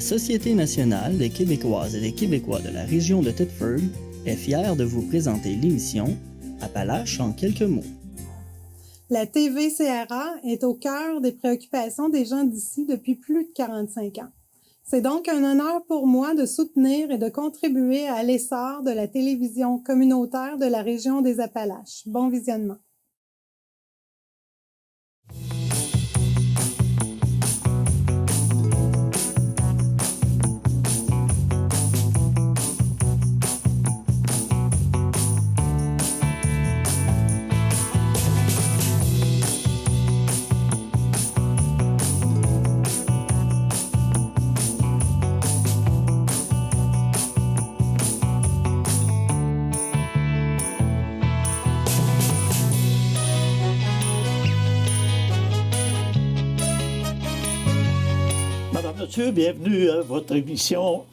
Société nationale des Québécoises et des Québécois de la région de Thetford est fière de vous présenter l'émission Appalaches en quelques mots. La TVCRA est au cœur des préoccupations des gens d'ici depuis plus de 45 ans. C'est donc un honneur pour moi de soutenir et de contribuer à l'essor de la télévision communautaire de la région des Appalaches. Bon visionnement. Monsieur, bienvenue à votre émission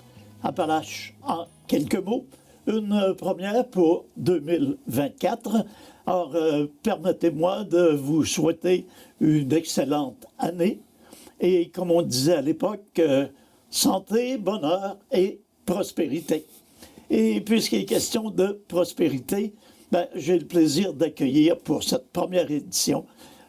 Appalaches en quelques mots. Une première pour 2024. Alors, permettez-moi de vous souhaiter une excellente année. Et comme on disait à l'époque, santé, bonheur et prospérité. Et puisqu'il est question de prospérité, j'ai le plaisir d'accueillir pour cette première édition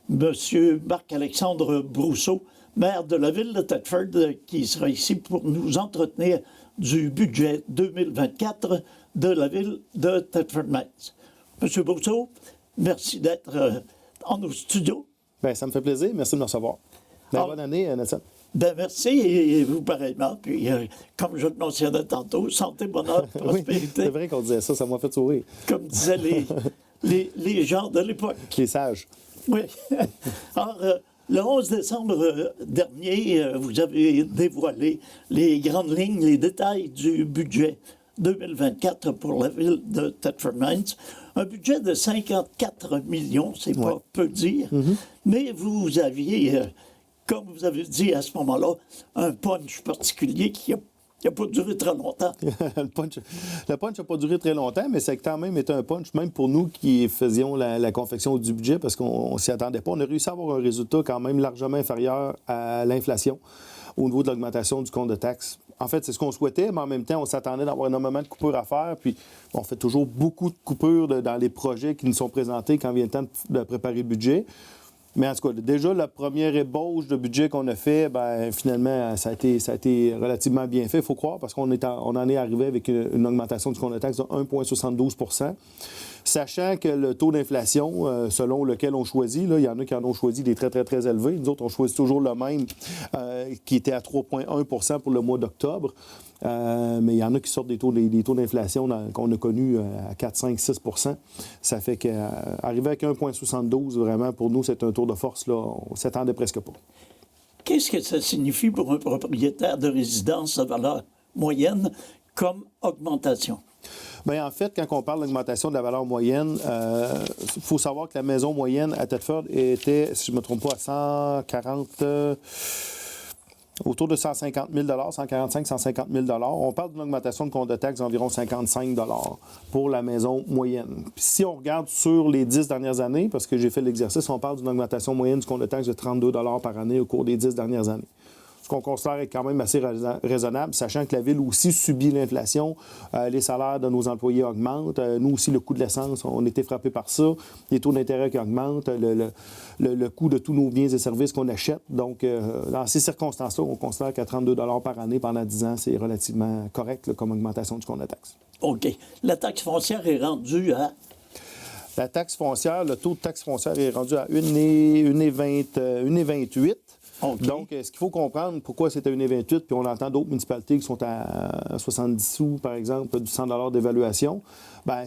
Monsieur Marc-Alexandre Brousseau, maire de la ville de Thetford, qui sera ici pour nous entretenir du budget 2024 de la ville de Thetford-Mines. Monsieur Brousseau, merci d'être en nos studios. Bien, ça me fait plaisir. Merci de me recevoir. Bonne année, Nelson. Merci, et vous pareillement. Puis, comme je le mentionnais tantôt, santé, bonheur, prospérité. Oui, c'est vrai qu'on disait ça m'a fait sourire. Comme disaient les gens de l'époque. Les sages. Oui. Alors, le 11 décembre dernier, vous avez dévoilé les grandes lignes, les détails du budget 2024 pour la ville de Thetford-Mines. Un budget de 54 millions, c'est pas peu dire, mais vous aviez, comme vous avez dit à ce moment-là, un punch particulier qui n'a pas duré très longtemps. Le punch n'a pas duré très longtemps, mais c'est quand même été un punch, même pour nous qui faisions la confection du budget, parce qu'on ne s'y attendait pas. On a réussi à avoir un résultat quand même largement inférieur à l'inflation au niveau de l'augmentation du compte de taxes. En fait, c'est ce qu'on souhaitait, mais en même temps, on s'attendait d'avoir énormément de coupures à faire. Puis, on fait toujours beaucoup de coupures dans les projets qui nous sont présentés quand vient le temps de préparer le budget. Mais en tout cas, déjà, la première ébauche de budget qu'on a fait, finalement, ça a été relativement bien fait, il faut croire, parce qu'on en est arrivé avec une augmentation du compte de taxe de 1,72 %. Sachant que le taux d'inflation, selon lequel on choisit, là, il y en a qui en ont choisi des très, très, très élevés. Nous autres, on choisit toujours le même, qui était à 3,1 % pour le mois d'octobre. Mais il y en a qui sortent des taux d'inflation qu'on a connus à 4, 5, 6 %. Ça fait qu'arriver avec 1,72, vraiment, pour nous, c'est un tour de force. Là, on ne s'attendait presque pas. Qu'est-ce que ça signifie pour un propriétaire de résidence à valeur moyenne comme augmentation? Bien, en fait, quand on parle d'augmentation de la valeur moyenne, il faut savoir que la maison moyenne à Thetford était, si je ne me trompe pas, à 140... autour de 150 000 145 150 000 On parle d'une augmentation de compte de taxe d'environ 55 pour la maison moyenne. Puis si on regarde sur les 10 dernières années, parce que j'ai fait l'exercice, on parle d'une augmentation moyenne du compte de taxe de 32 par année au cours des 10 dernières années. Ce qu'on considère être quand même assez raisonnable, sachant que la ville aussi subit l'inflation. Les salaires de nos employés augmentent. Nous aussi, le coût de l'essence, on a été frappés par ça. Les taux d'intérêt qui augmentent, le coût de tous nos biens et services qu'on achète. Donc, dans ces circonstances-là, on considère qu'à 32 par année pendant 10 ans, c'est relativement correct là, comme augmentation du compte de taxe. OK. La taxe foncière est rendue à... La taxe foncière, le taux de taxe foncière est rendu à 1,28. Okay. Donc, ce qu'il faut comprendre, pourquoi c'est à 1,28, puis on entend d'autres municipalités qui sont à 70 sous, par exemple, du 100 d'évaluation,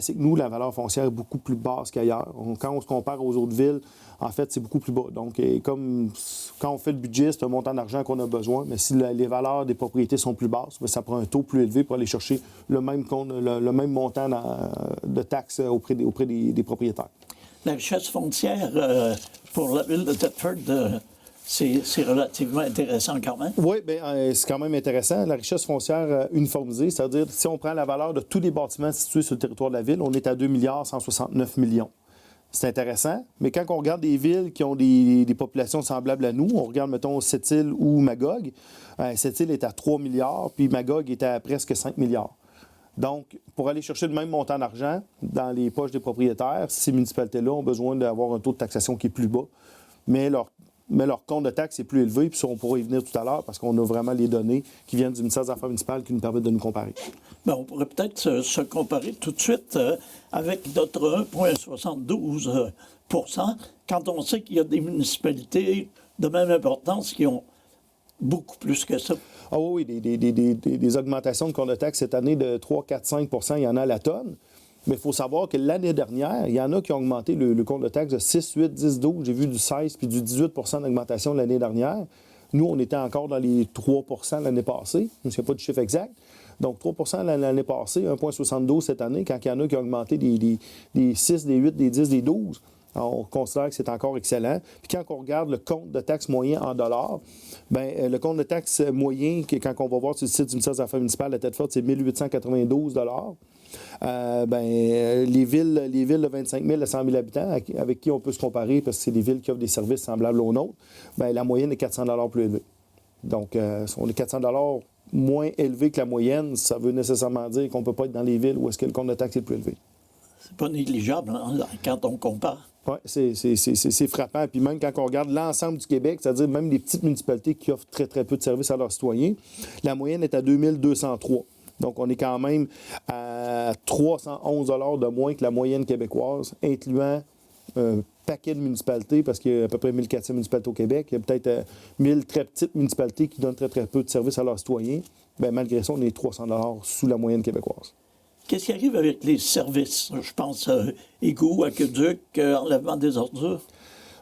c'est que nous, la valeur foncière est beaucoup plus basse qu'ailleurs. Quand on se compare aux autres villes, en fait, c'est beaucoup plus bas. Donc, comme quand on fait le budget, c'est un montant d'argent qu'on a besoin, mais si les valeurs des propriétés sont plus basses, ça prend un taux plus élevé pour aller chercher le même montant de taxes auprès des propriétaires. La richesse foncière pour la ville de Thetford... C'est relativement intéressant quand même. Oui, bien, c'est quand même intéressant. La richesse foncière uniformisée, c'est-à-dire si on prend la valeur de tous les bâtiments situés sur le territoire de la ville, on est à 2 169 millions. c'est intéressant, mais quand on regarde des villes qui ont des populations semblables à nous, on regarde, mettons, Sept-Îles ou Magog, Sept-Îles est à 3 milliards, puis Magog est à presque 5 milliards. Donc, pour aller chercher le même montant d'argent dans les poches des propriétaires, ces municipalités-là ont besoin d'avoir un taux de taxation qui est plus bas, mais leur compte de taxe est plus élevé, puis ça, on pourra y venir tout à l'heure parce qu'on a vraiment les données qui viennent du ministère des Affaires municipales qui nous permettent de nous comparer. Bien, on pourrait peut-être se comparer tout de suite avec notre 1,72 quand on sait qu'il y a des municipalités de même importance qui ont beaucoup plus que ça. Ah oui, des augmentations de compte de taxe cette année de 3, 4, 5 il y en a à la tonne. Mais il faut savoir que l'année dernière, il y en a qui ont augmenté le compte de taxe de 6, 8, 10, 12. J'ai vu du 16 puis du 18 d'augmentation l'année dernière. Nous, on était encore dans les 3 l'année passée. Il n'y a pas de chiffre exact. Donc, 3 l'année passée, 1,72 cette année, quand il y en a qui ont augmenté des 6, des 8, des 10, des 12. Alors, on considère que c'est encore excellent. Puis quand on regarde le compte de taxe moyen en dollars, bien, le compte de taxe moyen, quand on va voir sur le site du ministère des Affaires municipales à Thetford, c'est 1 892 les villes de 25 000 à 100 000 habitants, avec qui on peut se comparer, parce que c'est des villes qui offrent des services semblables aux nôtres, bien, la moyenne est 400 plus élevée. Donc, on est 400 moins élevé que la moyenne, ça veut nécessairement dire qu'on ne peut pas être dans les villes où est-ce que le compte de taxe est le plus élevé. C'est pas négligeable quand on compare. Oui, c'est frappant. Puis même quand on regarde l'ensemble du Québec, c'est-à-dire même les petites municipalités qui offrent très, très peu de services à leurs citoyens, la moyenne est à 2203. Donc, on est quand même à 311 $ de moins que la moyenne québécoise, incluant un paquet de municipalités, parce qu'il y a à peu près 1400 municipalités au Québec. Il y a peut-être 1000 très petites municipalités qui donnent très, très peu de services à leurs citoyens. Bien, malgré ça, on est 300 $ sous la moyenne québécoise. Qu'est-ce qui arrive avec les services? Je pense égouts, aqueduc, enlèvement des ordures.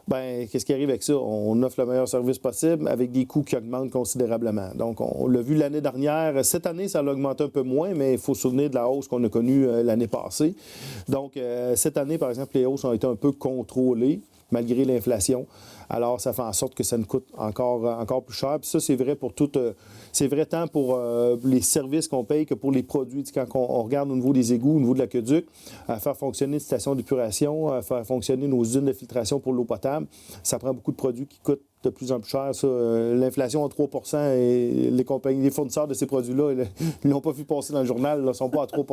Bien, qu'est-ce qui arrive avec ça? On offre le meilleur service possible avec des coûts qui augmentent considérablement. Donc, on l'a vu l'année dernière. Cette année, ça a augmenté un peu moins, mais il faut se souvenir de la hausse qu'on a connue l'année passée. Donc, cette année, par exemple, les hausses ont été un peu contrôlées, malgré l'inflation. Alors, ça fait en sorte que ça nous coûte encore plus cher. Puis ça, c'est vrai pour tout. C'est vrai tant pour les services qu'on paye que pour les produits. Quand on regarde au niveau des égouts, au niveau de l'aqueduc, faire fonctionner une station d'épuration, faire fonctionner nos usines de filtration pour l'eau potable, ça prend beaucoup de produits qui coûtent de plus en plus cher. L'inflation à 3 et les fournisseurs de ces produits-là, ils l'ont pas vu passer dans le journal, ils ne sont pas à 3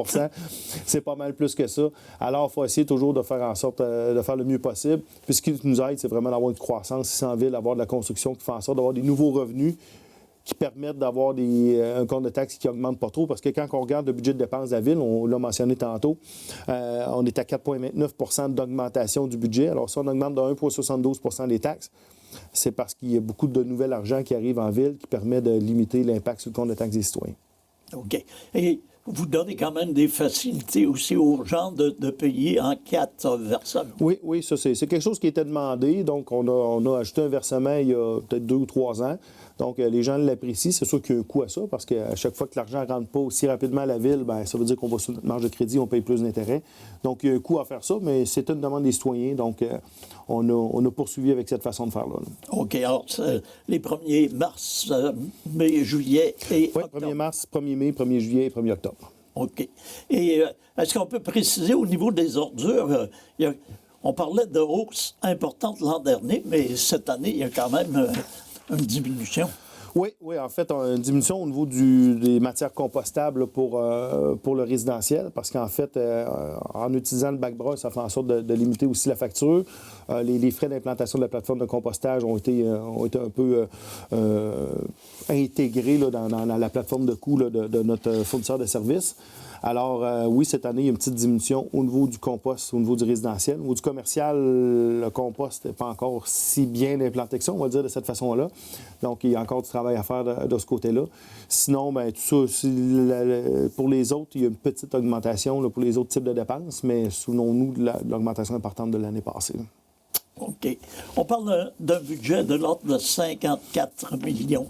C'est pas mal plus que ça. Alors, il faut essayer toujours de faire en sorte de faire le mieux possible. Puis ce qui nous aide, c'est vraiment d'avoir une croissance ici en ville, d'avoir de la construction qui fait en sorte d'avoir des nouveaux revenus qui permettent d'avoir un compte de taxe qui n'augmente pas trop. Parce que quand on regarde le budget de dépenses de la ville, on l'a mentionné tantôt, on est à 4,29 d'augmentation du budget. Alors, si on augmente de 1,72 des taxes, c'est parce qu'il y a beaucoup de nouvel argent qui arrive en ville qui permet de limiter l'impact sur le compte de taxe des citoyens. OK. Et vous donnez quand même des facilités aussi aux gens de payer en 4 versements. Oui, ça, c'est quelque chose qui était demandé. Donc, on a ajouté un versement il y a peut-être 2 ou 3 ans. Donc, les gens l'apprécient. C'est sûr qu'il y a un coût à ça parce qu'à chaque fois que l'argent ne rentre pas aussi rapidement à la ville, bien, ça veut dire qu'on va sur notre marge de crédit, on paye plus d'intérêt. Donc, il y a un coût à faire ça, mais c'est une demande des citoyens. Donc, on a poursuivi avec cette façon de faire-là. OK. Alors, les 1er mars, mai, juillet et octobre. Oui, 1er mars, 1er mai, 1er juillet et 1er octobre. OK. Et est-ce qu'on peut préciser au niveau des ordures, on parlait de hausse importante l'an dernier, mais cette année, il y a quand même une diminution. Oui, en fait, on a une diminution au niveau des matières compostables pour le résidentiel, parce qu'en fait, en utilisant le bac brun, ça fait en sorte de limiter aussi la facture. Les frais d'implantation de la plateforme de compostage ont été un peu intégrés là, dans la plateforme de coût là, de notre fournisseur de services. Alors, oui, cette année, il y a une petite diminution au niveau du compost, au niveau du résidentiel. Au niveau du commercial, le compost n'est pas encore si bien implanté que ça, on va le dire de cette façon-là. Donc, il y a encore du travail à faire de ce côté-là. Sinon, bien, tout ça, pour les autres, il y a une petite augmentation là, pour les autres types de dépenses, mais souvenons-nous de l'augmentation importante de l'année passée. Là. OK. On parle d'un budget de l'ordre de 54 millions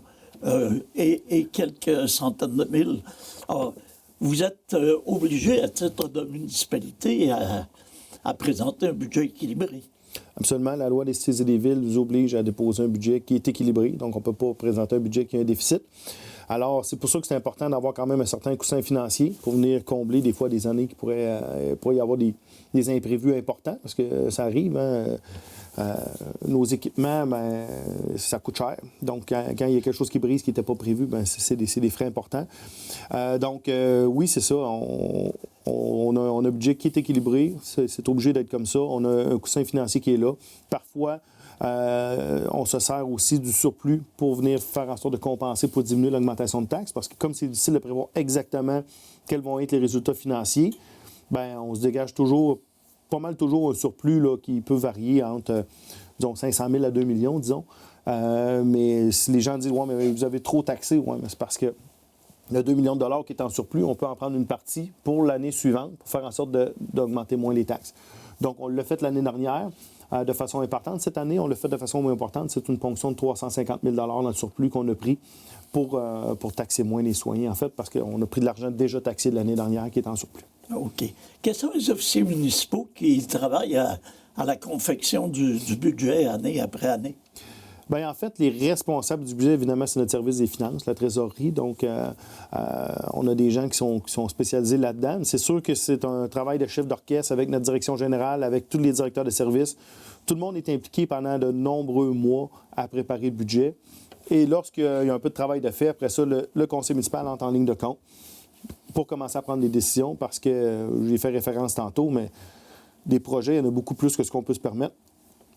et quelques centaines de mille. Alors, vous êtes obligé, à titre de municipalité, à présenter un budget équilibré. Absolument. La loi des cités et des villes nous oblige à déposer un budget qui est équilibré. Donc, on ne peut pas présenter un budget qui a un déficit. Alors, c'est pour ça que c'est important d'avoir quand même un certain coussin financier pour venir combler des fois des années qui pourraient y avoir des imprévus importants, parce que ça arrive, hein. Nos équipements, ben, ça coûte cher. Donc, quand il y a quelque chose qui brise, qui n'était pas prévu, ben, c'est des frais importants. Donc, oui, c'est ça. On a un budget qui est équilibré. C'est obligé d'être comme ça. On a un coussin financier qui est là. Parfois, on se sert aussi du surplus pour venir faire en sorte de compenser pour diminuer l'augmentation de taxes, parce que comme c'est difficile de prévoir exactement quels vont être les résultats financiers, bien, on se dégage toujours, pas mal toujours un surplus là, qui peut varier entre, disons, 500 000 à 2 millions, disons. Mais si les gens disent « Ouais, mais vous avez trop taxé », ouais, mais c'est parce que le 2 millions de dollars qui est en surplus, on peut en prendre une partie pour l'année suivante pour faire en sorte d'augmenter moins les taxes. Donc, on l'a fait l'année dernière de façon importante. Cette année, on l'a fait de façon moins importante. C'est une ponction de 350 000 dans le surplus qu'on a pris pour taxer moins les soignants, en fait, parce qu'on a pris de l'argent déjà taxé de l'année dernière qui est en surplus. OK. Quels sont les officiers municipaux qui travaillent à la confection du budget année après année? Bien, en fait, les responsables du budget, évidemment, c'est notre service des finances, la trésorerie. Donc, on a des gens qui sont spécialisés là-dedans. C'est sûr que c'est un travail de chef d'orchestre avec notre direction générale, avec tous les directeurs de services. Tout le monde est impliqué pendant de nombreux mois à préparer le budget. Et lorsqu'il y a un peu de travail de fait, après ça, le conseil municipal entre en ligne de compte pour commencer à prendre des décisions, parce que j'ai fait référence tantôt, mais des projets, il y en a beaucoup plus que ce qu'on peut se permettre.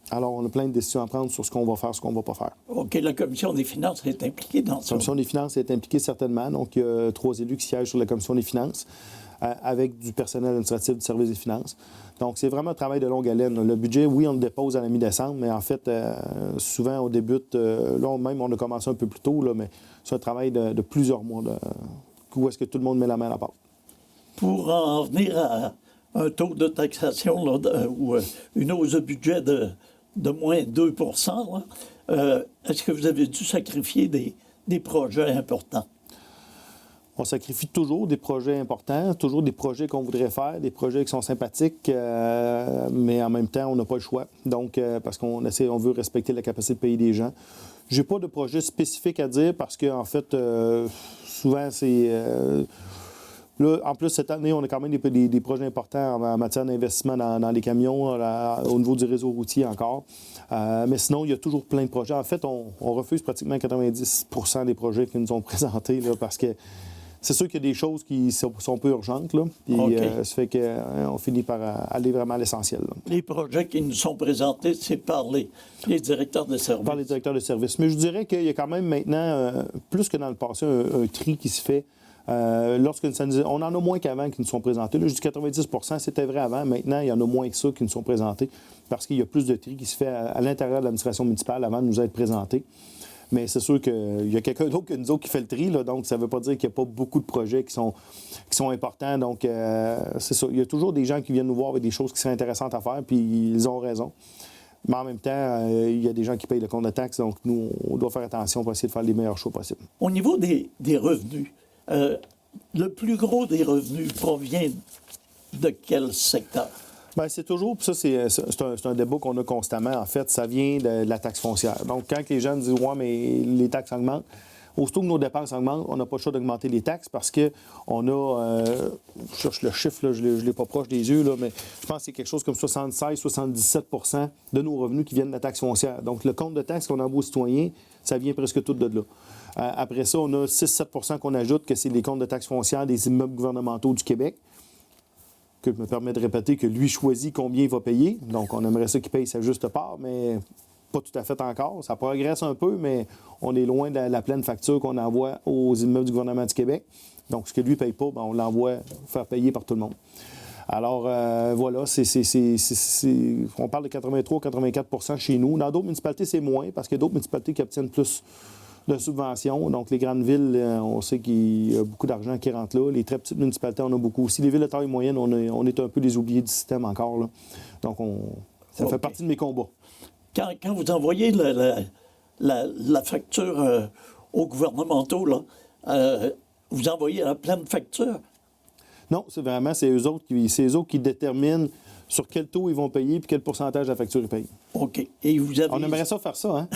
Alors, on a plein de décisions à prendre sur ce qu'on va faire, ce qu'on ne va pas faire. OK. La Commission des finances est impliquée dans ça? La Commission des finances est impliquée certainement. Donc, il y a 3 élus qui siègent sur la Commission des finances avec du personnel administratif du service des finances. Donc, c'est vraiment un travail de longue haleine. Le budget, oui, on le dépose à la mi-décembre, mais en fait, souvent, on débute... là, même, on a commencé un peu plus tôt, là, mais c'est un travail de plusieurs mois où est-ce que tout le monde met la main à la pâte. Pour en venir à un taux de taxation là, ou une hausse de budget de moins 2 là, est-ce que vous avez dû sacrifier des projets importants? On sacrifie toujours des projets importants, toujours des projets qu'on voudrait faire, des projets qui sont sympathiques, mais en même temps, on n'a pas le choix. Donc, parce on veut respecter la capacité de payer des gens. J'ai pas de projet spécifique à dire parce qu'en fait, souvent, c'est... là, en plus, cette année, on a quand même des projets importants en matière d'investissement dans les camions, au niveau du réseau routier encore. Mais sinon, il y a toujours plein de projets. En fait, on refuse pratiquement 90 des projets qui nous ont présentés là, parce que c'est sûr qu'il y a des choses qui sont un peu urgentes. Là, puis, okay. Ça fait qu'on finit par aller vraiment à l'essentiel. Là. Les projets qui nous sont présentés, c'est par les directeurs de service. Par les directeurs de service. Mais je dirais qu'il y a quand même maintenant, plus que dans le passé, un tri qui se fait. On en a moins qu'avant qui nous sont présentés. Là, je dis 90 c'était vrai avant. Maintenant, il y en a moins que ça qui nous sont présentés parce qu'il y a plus de tri qui se fait à l'intérieur de l'administration municipale avant de nous être présenté. Mais c'est sûr qu'il y a quelqu'un d'autre que nous autres qui fait le tri, là, donc ça ne veut pas dire qu'il n'y a pas beaucoup de projets qui sont importants. Donc, c'est ça. Il y a toujours des gens qui viennent nous voir avec des choses qui sont intéressantes à faire, puis ils ont raison. Mais en même temps, il y a des gens qui payent le compte de taxes, donc nous, on doit faire attention pour essayer de faire les meilleurs choix possibles. Au niveau des revenus, le plus gros des revenus provient de quel secteur? Bien, c'est toujours, puis ça, c'est un débat qu'on a constamment, en fait, ça vient de la taxe foncière. Donc, quand les gens disent « Ouais, mais les taxes augmentent », aussitôt que nos dépenses augmentent, on n'a pas le choix d'augmenter les taxes parce qu'on a, je cherche le chiffre, là, je ne l'ai pas proche des yeux, là, mais je pense que c'est quelque chose comme 76-77 de nos revenus qui viennent de la taxe foncière. Donc, le compte de taxes qu'on envoie aux citoyens, ça vient presque tout de là. Après ça, on a 6-7 qu'on ajoute, que c'est les comptes de taxes foncières des immeubles gouvernementaux du Québec, que je me permets de répéter que lui choisit combien il va payer. Donc, on aimerait ça qu'il paye sa juste part, mais pas tout à fait encore. Ça progresse un peu, mais on est loin de la pleine facture qu'on envoie aux immeubles du gouvernement du Québec. Donc, ce que lui ne paye pas, bien, on l'envoie faire payer par tout le monde. Alors, voilà, on parle de 83-84 chez nous. Dans d'autres municipalités, c'est moins, parce qu'il y a d'autres municipalités qui obtiennent plus de subventions. Donc, les grandes villes, on sait qu'il y a beaucoup d'argent qui rentre là. Les très petites municipalités, on a beaucoup aussi. Les villes de taille moyenne, on est un peu les oubliés du système encore. Là. Donc, ça fait partie de mes combats. Quand vous envoyez la facture aux gouvernementaux, là, vous envoyez la pleine facture? Non, c'est eux autres qui déterminent sur quel taux ils vont payer puis quel pourcentage de la facture ils payent. OK. Et vous avez... On aimerait ça faire ça, hein?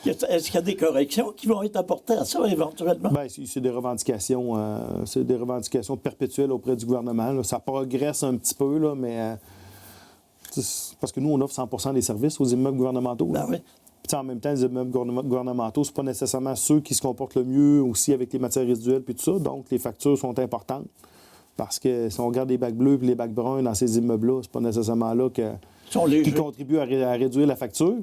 Est-ce qu'il y a des corrections qui vont être apportées à ça éventuellement? Bien, c'est des revendications, perpétuelles auprès du gouvernement, là. Ça progresse un petit peu, là, mais parce que nous, on offre 100 des services aux immeubles gouvernementaux. Ben oui. Puis en même temps, les immeubles gouvernementaux, c'est pas nécessairement ceux qui se comportent le mieux aussi avec les matières résiduelles puis tout ça. Donc, les factures sont importantes. Parce que si on regarde les bacs bleus et les bacs bruns dans ces immeubles-là, c'est pas nécessairement là qui contribuent à réduire la facture.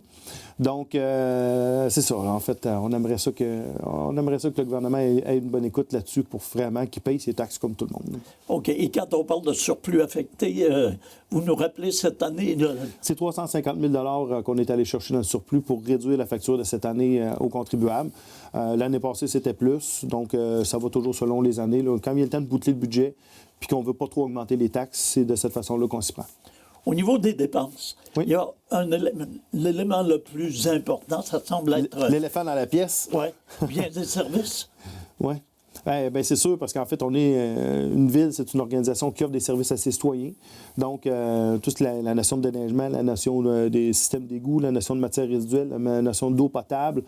Donc, c'est ça. En fait, on aimerait ça que le gouvernement ait une bonne écoute là-dessus pour vraiment qu'il paye ses taxes comme tout le monde. OK. Et quand on parle de surplus affecté, vous nous rappelez cette année... C'est 350 000 qu'on est allé chercher dans le surplus pour réduire la facture de cette année aux contribuables. L'année passée, c'était plus. Donc, ça va toujours selon les années. Là. Quand il y a le temps de boucler le budget puis qu'on ne veut pas trop augmenter les taxes, c'est de cette façon-là qu'on s'y prend. Au niveau des dépenses, oui. Il y a l'élément le plus important, ça semble être... L'éléphant dans la pièce. Oui, bien des services. Oui. Bien, c'est sûr, parce qu'en fait, on est une ville, c'est une organisation qui offre des services à ses citoyens. Donc, toute la notion de déneigement, la notion des systèmes d'égout, la notion de matières résiduelles, la notion d'eau potable,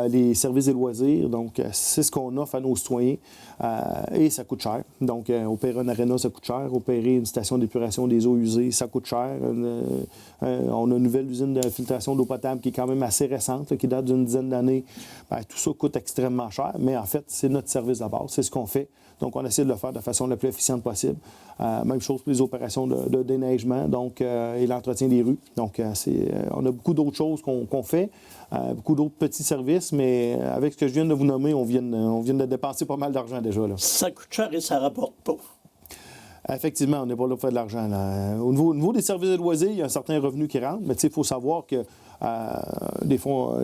les services et loisirs. Donc, c'est ce qu'on offre à nos citoyens. Et ça coûte cher. Donc, opérer un aréna, ça coûte cher. Opérer une station d'épuration des eaux usées, ça coûte cher. On a une nouvelle usine de filtration d'eau potable qui est quand même assez récente, là, qui date d'une dizaine d'années. Bien, tout ça coûte extrêmement cher. Mais en fait, c'est notre service d'abord. C'est ce qu'on fait. Donc, on essaie de le faire de la façon la plus efficiente possible. Même chose pour les opérations de déneigement et l'entretien des rues. Donc, on a beaucoup d'autres choses qu'on fait, beaucoup d'autres petits services, mais avec ce que je viens de vous nommer, on vient de dépenser pas mal d'argent déjà. Là. Ça coûte cher et ça rapporte pas. Effectivement, on n'est pas là pour faire de l'argent. Là. Au niveau des services de loisirs, il y a un certain revenu qui rentre, mais il faut savoir que des fois...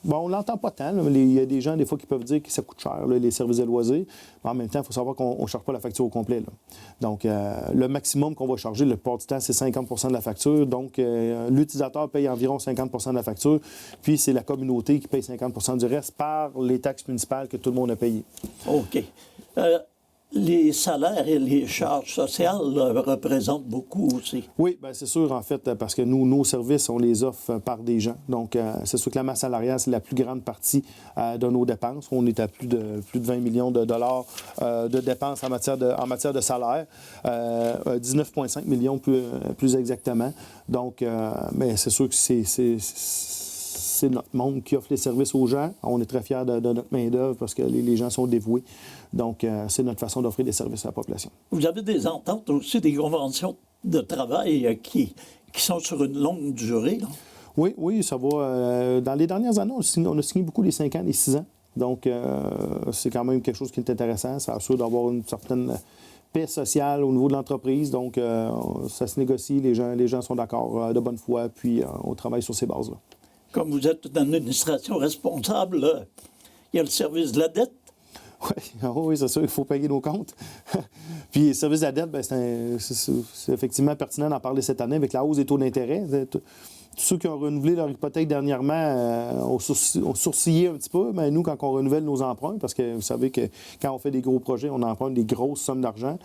Bon, on ne l'entend pas tant, là, mais il y a des gens, des fois, qui peuvent dire que ça coûte cher, là, les services de loisirs. Mais en même temps, il faut savoir qu'on ne charge pas la facture au complet. Là. Donc, le maximum qu'on va charger, le plupart du temps, c'est 50 de la facture. Donc, l'utilisateur paye environ 50 de la facture. Puis, c'est la communauté qui paye 50 du reste par les taxes municipales que tout le monde a payées. OK. Les salaires et les charges sociales représentent beaucoup aussi. Oui, bien, c'est sûr, en fait, parce que nos services, on les offre par des gens. Donc, c'est sûr que la masse salariale, c'est la plus grande partie de nos dépenses. On est à plus de 20 millions de dollars de dépenses en matière de salaire, 19,5 millions plus exactement. Donc, mais c'est sûr que c'est notre monde qui offre les services aux gens. On est très fiers de notre main-d'œuvre parce que les gens sont dévoués. Donc, c'est notre façon d'offrir des services à la population. Vous avez des ententes aussi, des conventions de travail qui sont sur une longue durée, là? Oui, ça va. Dans les dernières années, on a signé beaucoup les 5 ans, les 6 ans. Donc, c'est quand même quelque chose qui est intéressant. Ça assure d'avoir une certaine paix sociale au niveau de l'entreprise. Donc, ça se négocie. Les gens sont d'accord de bonne foi, puis on travaille sur ces bases-là. Comme vous êtes une administration responsable, il y a le service de la dette. Oui, c'est sûr, il faut payer nos comptes. Puis, le service de la dette, bien, c'est effectivement pertinent d'en parler cette année avec la hausse des taux d'intérêt. Tous ceux qui ont renouvelé leur hypothèque dernièrement ont sourcillé un petit peu. Mais nous, quand on renouvelle nos emprunts, parce que vous savez que quand on fait des gros projets, on emprunte des grosses sommes d'argent,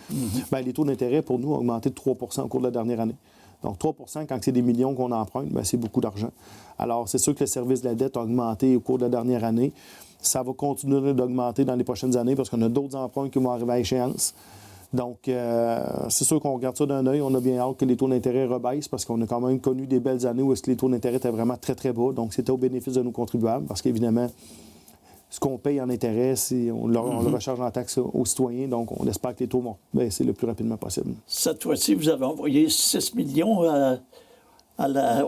bien, les taux d'intérêt, pour nous, ont augmenté de 3 au cours de la dernière année. Donc, 3 quand c'est des millions qu'on emprunte, bien, c'est beaucoup d'argent. Alors, c'est sûr que le service de la dette a augmenté au cours de la dernière année. Ça va continuer d'augmenter dans les prochaines années parce qu'on a d'autres emprunts qui vont arriver à échéance. Donc, c'est sûr qu'on regarde ça d'un œil. On a bien hâte que les taux d'intérêt rebaissent parce qu'on a quand même connu des belles années où est-ce que les taux d'intérêt étaient vraiment très, très bas. Donc, c'était au bénéfice de nos contribuables parce qu'évidemment, ce qu'on paye en intérêt, on le recharge en taxes aux citoyens. Donc, on espère que les taux vont baisser le plus rapidement possible. Cette fois-ci, vous avez envoyé 6 millions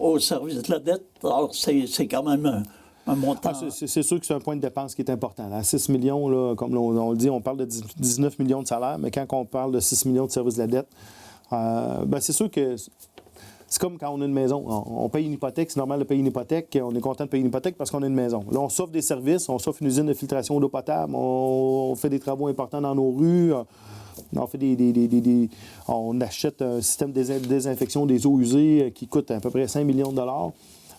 au service de la dette. Alors, c'est quand même un montant. C'est sûr que c'est un point de dépense qui est important. À 6 millions, là, comme on le dit, on parle de 19 millions de salaires, mais quand on parle de 6 millions de services de la dette, bien, c'est sûr que c'est comme quand on a une maison. On paye une hypothèque, c'est normal de payer une hypothèque. On est content de payer une hypothèque parce qu'on a une maison. Là, on s'offre des services, on s'offre une usine de filtration d'eau potable, on fait des travaux importants dans nos rues, on fait on achète un système de désinfection des eaux usées qui coûte à peu près 5 millions de dollars.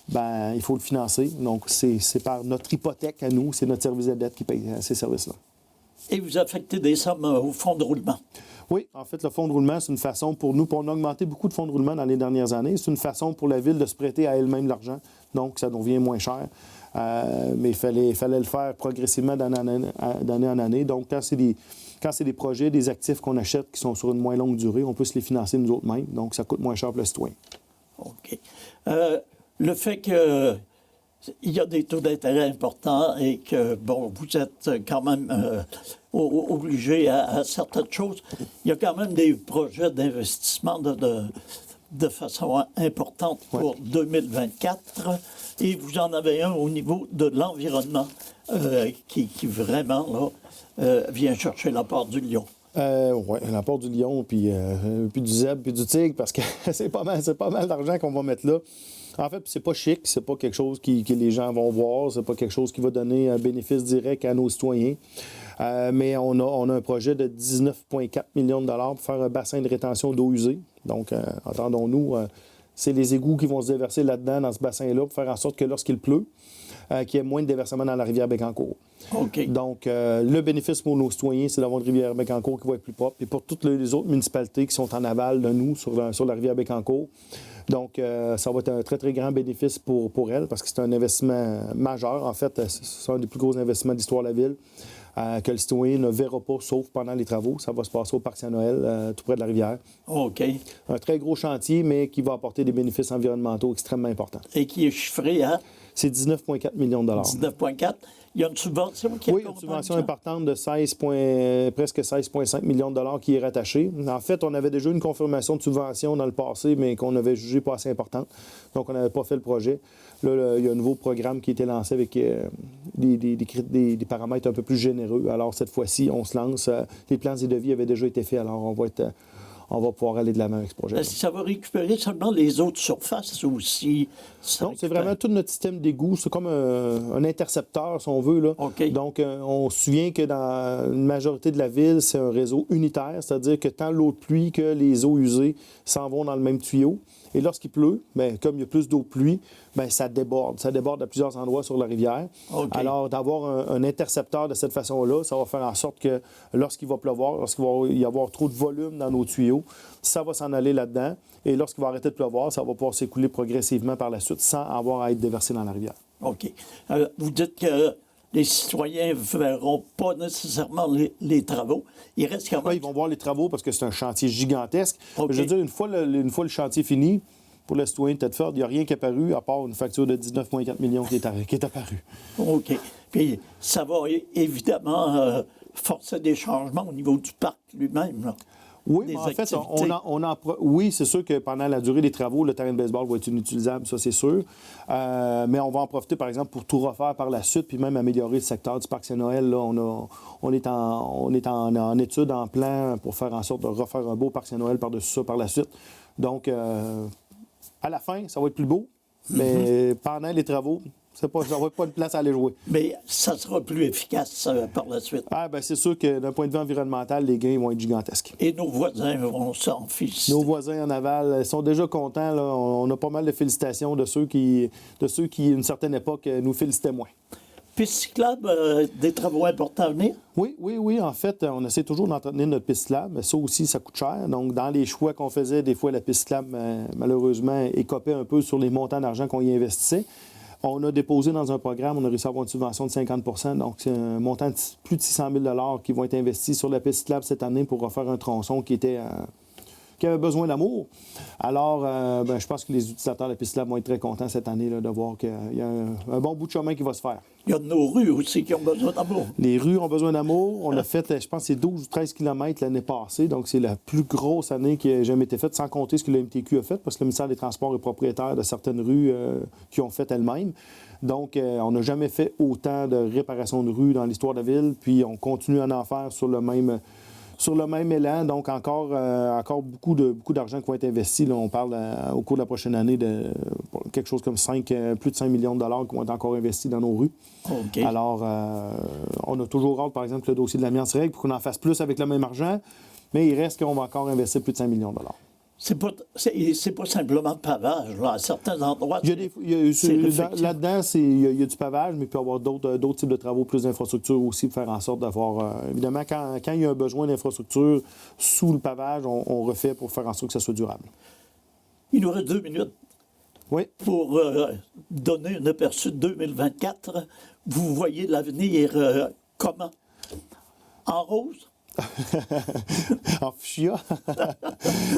Bien, il faut le financer. Donc, c'est par notre hypothèque à nous, c'est notre service de dette qui paye ces services-là. Et vous affectez des sommes au fonds de roulement? Oui, en fait, le fonds de roulement, c'est une façon pour nous, puis on a augmenté beaucoup de fonds de roulement dans les dernières années. C'est une façon pour la Ville de se prêter à elle-même l'argent, donc ça nous revient moins cher. Mais il fallait le faire progressivement d'année en année. Donc, quand c'est des projets, des actifs qu'on achète qui sont sur une moins longue durée, on peut se les financer nous autres mêmes, donc ça coûte moins cher pour le citoyen. OK. Le fait que il y a des taux d'intérêt importants et que, bon, vous êtes quand même obligé à certaines choses. Il y a quand même des projets d'investissement de façon importante pour 2024. Et vous en avez un au niveau de l'environnement qui vraiment vient chercher la part du lion. Oui, la part du lion, puis du zèbre, puis du tigre, parce que c'est pas mal d'argent qu'on va mettre là. En fait, c'est pas chic, c'est pas quelque chose que les gens vont voir, c'est pas quelque chose qui va donner un bénéfice direct à nos citoyens. Mais on a un projet de 19,4 millions de dollars pour faire un bassin de rétention d'eau usée. Donc, entendons-nous, c'est les égouts qui vont se déverser là-dedans, dans ce bassin-là, pour faire en sorte que lorsqu'il pleut, qu'il y ait moins de déversement dans la rivière Bécancour. OK. Donc, le bénéfice pour nos citoyens, c'est d'avoir une rivière Bécancour qui va être plus propre. Et pour toutes les autres municipalités qui sont en aval de nous sur la rivière Bécancour. Donc, ça va être un très, très grand bénéfice pour elle parce que c'est un investissement majeur. En fait, c'est un des plus gros investissements de l'histoire de la Ville que le citoyen ne verra pas sauf pendant les travaux. Ça va se passer au Parc Saint-Noël, tout près de la rivière. OK. Un très gros chantier, mais qui va apporter des bénéfices environnementaux extrêmement importants. Et qui est chiffré à C'est 19,4 millions de dollars. 19,4. Il y a une subvention qui Oui, une subvention importante de presque 16,5 millions de dollars qui est rattachée. En fait, on avait déjà une confirmation de subvention dans le passé, mais qu'on avait jugé pas assez importante. Donc, on n'avait pas fait le projet. Là, il y a un nouveau programme qui a été lancé avec des paramètres un peu plus généreux. Alors, cette fois-ci, on se lance. Les plans et devis avaient déjà été faits, alors on va pouvoir aller de l'avant avec ce projet. Est-ce que ça va récupérer seulement les eaux de surface aussi? Non, c'est vraiment tout notre système d'égout. C'est comme un intercepteur, si on veut. Là. OK. Donc, on se souvient que dans une majorité de la ville, c'est un réseau unitaire, c'est-à-dire que tant l'eau de pluie que les eaux usées s'en vont dans le même tuyau. Et lorsqu'il pleut, bien, comme il y a plus d'eau de pluie, bien, ça déborde. Ça déborde à plusieurs endroits sur la rivière. OK. Alors, d'avoir un intercepteur de cette façon-là, ça va faire en sorte que lorsqu'il va pleuvoir, lorsqu'il va y avoir trop de volume dans nos tuyaux, ça va s'en aller là-dedans. Et lorsqu'il va arrêter de pleuvoir, ça va pouvoir s'écouler progressivement par la suite sans avoir à être déversé dans la rivière. OK. Vous dites que les citoyens ne verront pas nécessairement les travaux. Il reste quand même... Oui, ils vont voir les travaux parce que c'est un chantier gigantesque. OK. Je veux dire, une fois le chantier fini, pour le citoyen de Thetford, il n'y a rien qui est apparu à part une facture de 19,4 millions qui est apparue. OK. Puis ça va évidemment forcer des changements au niveau du parc lui-même, là. Oui, Des mais en fait, activités. oui, c'est sûr que pendant la durée des travaux, le terrain de baseball va être inutilisable, ça c'est sûr. Mais on va en profiter, par exemple, pour tout refaire par la suite, puis même améliorer le secteur du Parc Saint-Noël. Là, on est en étude, en plan, pour faire en sorte de refaire un beau Parc Saint-Noël par-dessus ça par la suite. Donc, à la fin, ça va être plus beau, mais pendant les travaux, ça va être pas une place à aller jouer. Mais ça sera plus efficace par la suite. Ah, bien, c'est sûr que d'un point de vue environnemental, les gains vont être gigantesques. Et nos voisins vont s'en féliciter. Nos voisins en aval sont déjà contents. Là. On a pas mal de félicitations de ceux qui, à une certaine époque, nous félicitaient moins. Piste cyclable, des travaux importants à venir? Oui. En fait, on essaie toujours d'entretenir notre piste cyclable, mais ça aussi, ça coûte cher. Donc, dans les choix qu'on faisait, des fois, la piste cyclable, malheureusement, écopait un peu sur les montants d'argent qu'on y investissait. On a déposé dans un programme, on a réussi à avoir une subvention de 50 %. Donc, c'est un montant de plus de 600 000 qui vont être investis sur la piste cyclable cette année pour refaire un tronçon qui avait besoin d'amour. Alors, je pense que les utilisateurs de la piste cyclable vont être très contents cette année là, de voir qu'il y a un bon bout de chemin qui va se faire. Il y a nos rues aussi qui ont besoin d'amour. Les rues ont besoin d'amour. On a fait, je pense, c'est 12 ou 13 km l'année passée. Donc, c'est la plus grosse année qui a jamais été faite, sans compter ce que le MTQ a fait, parce que le ministère des Transports est propriétaire de certaines rues qui ont fait elles-mêmes. Donc, on n'a jamais fait autant de réparations de rues dans l'histoire de la ville. Puis, on continue à en faire sur le même élan. Donc, encore beaucoup d'argent qui va être investi. Là, on parle au cours de la prochaine année de quelque chose comme plus de 5 millions de dollars qui vont être encore investis dans nos rues. Okay. Alors, on a toujours hâte, par exemple, que le dossier de l'amiance règle pour qu'on en fasse plus avec le même argent, mais il reste qu'on va encore investir plus de 5 millions de dollars. C'est pas simplement de pavage. Là. À certains endroits, Il y a c'est réflectif. là-dedans, il y a du pavage, mais il peut y avoir d'autres types de travaux, plus d'infrastructures aussi, pour faire en sorte d'avoir... évidemment, quand il y a un besoin d'infrastructure sous le pavage, on refait pour faire en sorte que ça soit durable. Il nous reste 2 minutes Oui. pour donner un aperçu de 2024. Vous voyez l'avenir comment? En rose? En fuchsia.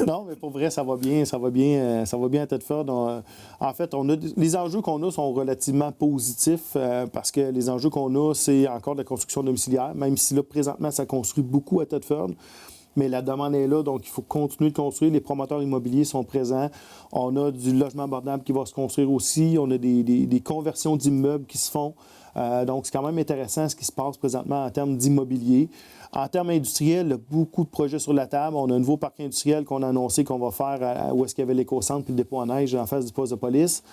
Non, mais pour vrai, ça va bien à Thetford. En fait, les enjeux qu'on a sont relativement positifs parce que les enjeux qu'on a, c'est encore de la construction domiciliaire, même si là, présentement, ça construit beaucoup à Thetford. Mais la demande est là, donc il faut continuer de construire. Les promoteurs immobiliers sont présents. On a du logement abordable qui va se construire aussi. On a des conversions d'immeubles qui se font. Donc, c'est quand même intéressant ce qui se passe présentement en termes d'immobilier. En termes industriels, il y a beaucoup de projets sur la table. On a un nouveau parc industriel qu'on a annoncé qu'on va faire où est-ce qu'il y avait l'éco-centre puis le dépôt en neige en face du poste de police.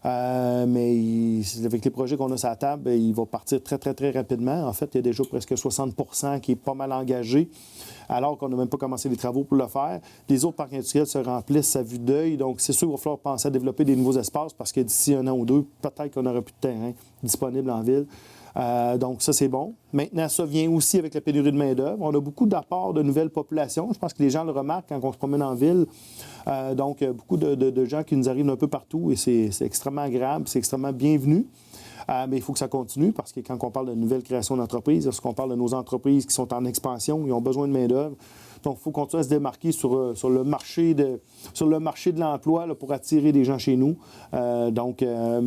Mais avec les projets qu'on a sur la table, il va partir très, très, très rapidement. En fait, il y a déjà presque 60 % qui est pas mal engagé, alors qu'on n'a même pas commencé les travaux pour le faire. Les autres parcs industriels se remplissent à vue d'œil. Donc, c'est sûr qu'il va falloir penser à développer des nouveaux espaces parce que d'ici 1 an ou 2, peut-être qu'on n'aura plus de terrain disponible en ville. Donc, ça, c'est bon. Maintenant, ça vient aussi avec la pénurie de main-d'œuvre. On a beaucoup d'apports de nouvelles populations. Je pense que les gens le remarquent quand on se promène en ville. Donc, beaucoup de gens qui nous arrivent d'un peu partout et c'est extrêmement agréable, c'est extrêmement bienvenu. Mais il faut que ça continue parce que quand on parle de nouvelles créations d'entreprises, lorsqu'on parle de nos entreprises qui sont en expansion, ils ont besoin de main-d'œuvre. Donc, il faut continuer à se démarquer sur le marché de l'emploi là, pour attirer des gens chez nous. Mais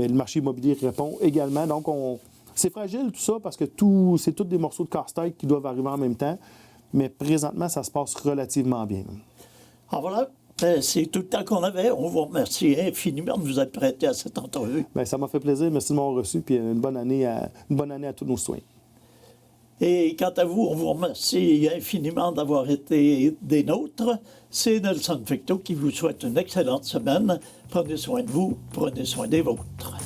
le marché immobilier répond également. Donc, c'est fragile tout ça parce que c'est tous des morceaux de casse-tête qui doivent arriver en même temps. Mais présentement, ça se passe relativement bien. Alors voilà, c'est tout le temps qu'on avait. On vous remercie infiniment de vous être prêté à cette entrevue. Bien, ça m'a fait plaisir. Merci de m'avoir reçu. Puis une bonne année à tous nos citoyens. Et quant à vous, on vous remercie infiniment d'avoir été des nôtres. C'est Nelson Fecteau qui vous souhaite une excellente semaine. Prenez soin de vous, prenez soin des vôtres.